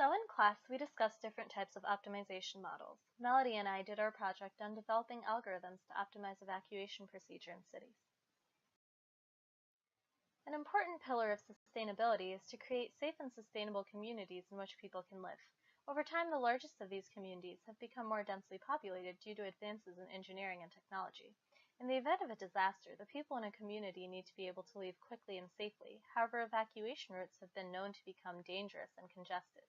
So in class, we discussed different types of optimization models. Melody and I did our project on developing algorithms to optimize evacuation procedure in cities. An important pillar of sustainability is to create safe and sustainable communities in which people can live. Over time, the largest of these communities have become more densely populated due to advances in engineering and technology. In the event of a disaster, the people in a community need to be able to leave quickly and safely. However, evacuation routes have been known to become dangerous and congested.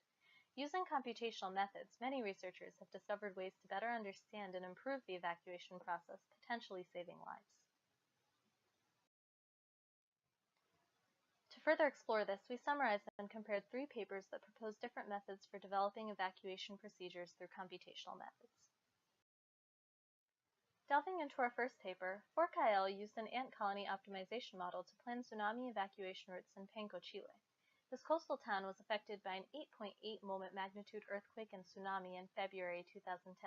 Using computational methods, many researchers have discovered ways to better understand and improve the evacuation process, potentially saving lives. To further explore this, we summarized and compared 3 papers that propose different methods for developing evacuation procedures through computational methods. Delving into our first paper, Forcael used an ant colony optimization model to plan tsunami evacuation routes in Penco, Chile. This coastal town was affected by an 8.8 moment magnitude earthquake and tsunami in February 2010.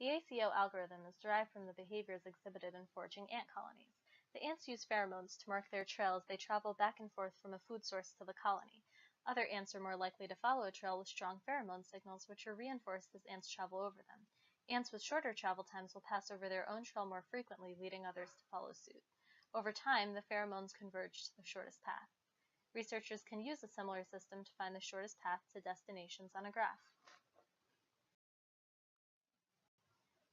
The ACO algorithm is derived from the behaviors exhibited in foraging ant colonies. The ants use pheromones to mark their trail as they travel back and forth from a food source to the colony. Other ants are more likely to follow a trail with strong pheromone signals, which are reinforced as ants travel over them. Ants with shorter travel times will pass over their own trail more frequently, leading others to follow suit. Over time, the pheromones converge to the shortest path. Researchers can use a similar system to find the shortest path to destinations on a graph.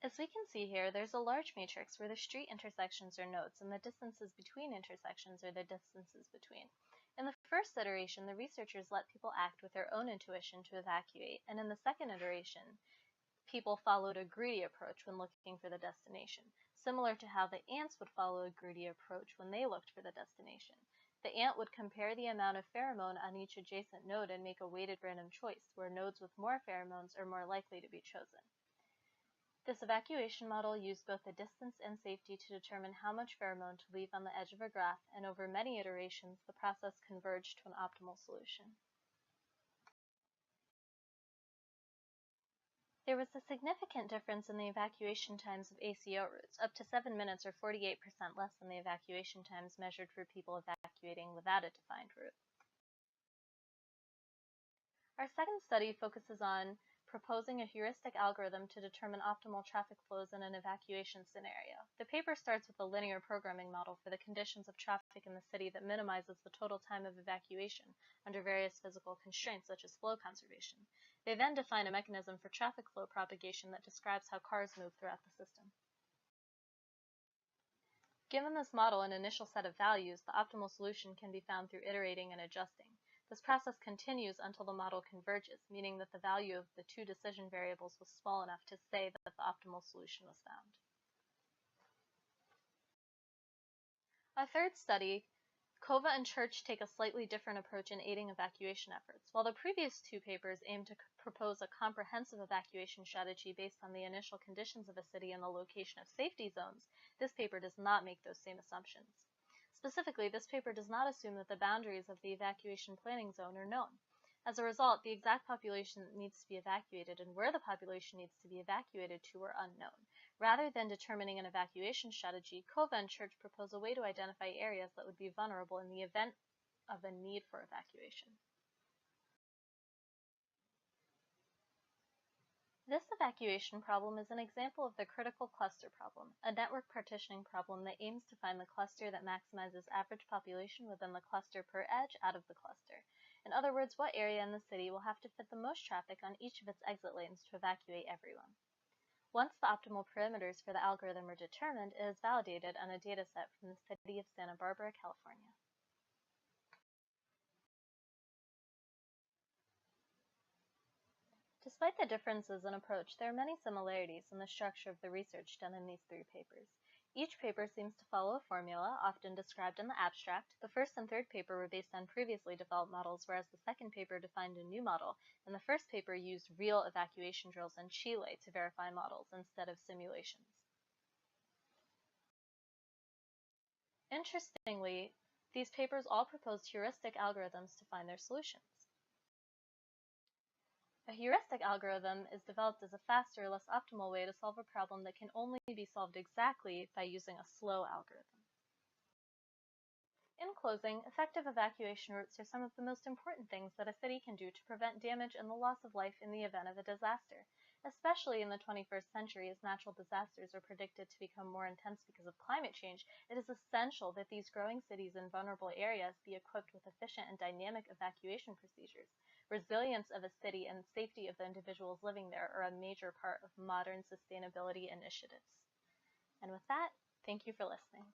As we can see here, there's a large matrix where the street intersections are nodes and the distances between intersections are the distances between. In the first iteration, the researchers let people act with their own intuition to evacuate, and in the second iteration, people followed a greedy approach when looking for the destination, similar to how the ants would follow a greedy approach when they looked for the destination. The ant would compare the amount of pheromone on each adjacent node and make a weighted random choice, where nodes with more pheromones are more likely to be chosen. This evacuation model used both the distance and safety to determine how much pheromone to leave on the edge of a graph, and over many iterations, the process converged to an optimal solution. There was a significant difference in the evacuation times of ACO routes, up to 7 minutes or 48% less than the evacuation times measured for people evacuating without a defined route. Our second study focuses on proposing a heuristic algorithm to determine optimal traffic flows in an evacuation scenario. The paper starts with a linear programming model for the conditions of traffic in the city that minimizes the total time of evacuation under various physical constraints such as flow conservation. They then define a mechanism for traffic flow propagation that describes how cars move throughout the system. Given this model an initial set of values, the optimal solution can be found through iterating and adjusting. This process continues until the model converges, meaning that the value of the 2 decision variables was small enough to say that the optimal solution was found. A third study, Kova and Church take a slightly different approach in aiding evacuation efforts. While the previous 2 papers aimed to propose a comprehensive evacuation strategy based on the initial conditions of a city and the location of safety zones, this paper does not make those same assumptions. Specifically, this paper does not assume that the boundaries of the evacuation planning zone are known. As a result, the exact population that needs to be evacuated and where the population needs to be evacuated to are unknown. Rather than determining an evacuation strategy, Kova and Church propose a way to identify areas that would be vulnerable in the event of a need for evacuation. This evacuation problem is an example of the critical cluster problem, a network partitioning problem that aims to find the cluster that maximizes average population within the cluster per edge out of the cluster. In other words, what area in the city will have to fit the most traffic on each of its exit lanes to evacuate everyone. Once the optimal parameters for the algorithm are determined, it is validated on a dataset from the city of Santa Barbara, California. Despite the differences in approach, there are many similarities in the structure of the research done in these 3 papers. Each paper seems to follow a formula, often described in the abstract. The first and third paper were based on previously developed models, whereas the second paper defined a new model, and the first paper used real evacuation drills in Chile to verify models instead of simulations. Interestingly, these papers all proposed heuristic algorithms to find their solutions. A heuristic algorithm is developed as a faster, less optimal way to solve a problem that can only be solved exactly by using a slow algorithm. In closing, effective evacuation routes are some of the most important things that a city can do to prevent damage and the loss of life in the event of a disaster. Especially in the 21st century, as natural disasters are predicted to become more intense because of climate change, it is essential that these growing cities in vulnerable areas be equipped with efficient and dynamic evacuation procedures. Resilience of a city and safety of the individuals living there are a major part of modern sustainability initiatives. And with that, thank you for listening.